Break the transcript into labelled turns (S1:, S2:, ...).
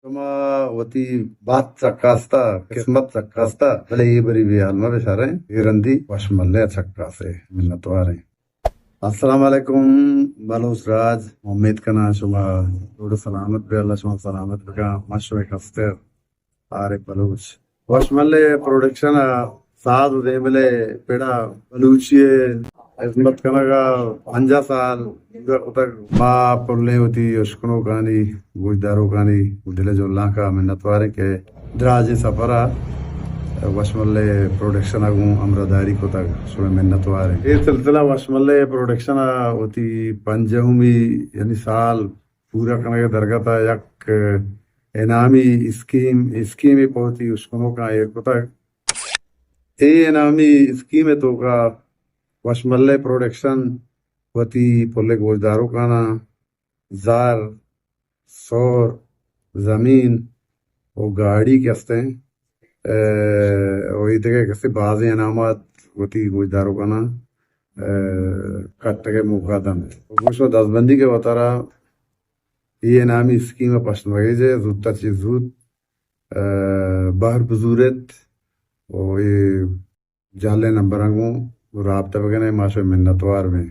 S1: Tuma wati baat chakasta kismat chakasta bale ye bari bi alma beshare irandi washmalle chakase minnatware. Assalamu alaikum balus raj ummid kana shuma rodu salamat be Allah shuma salamat beka mashwe kaster are baluch washmalle production saad de bale peda baluchie عظمت کنگا 5 سال تک ما پڑھنے ہوتی اشکنوں کانی گوجداروں کانی دل جو اللہ کا منتوارے کے دراجی سفرہ وشملے پروڈکشن آگوں امرداری کو تک شوئے منتوارے یہ سلسلہ وشملے پروڈکشن ہوتی 5 یعنی سال پورا کنگا درگاہ تا یک انعامی اسکیمی پہنچی اشکنوں کا ایک کو تک یہ انعامی اسکیم تو کا وشملے پروڈکشن وتی پلے گوجداروں کانا زار سور زمین و گاڑی کے ہستے وہی دیکھے کسی بعضی انعامات وتی گوجداروں کانا کٹ کے مقدم گوشت و دستبندی کے بطارہ یہ انعامی اسکیم پشن وگیجے زود تا چیز زود باہر بزورت و یہ جالے نمبر آنگوں رابطہ بگنے معاشر منتوار میں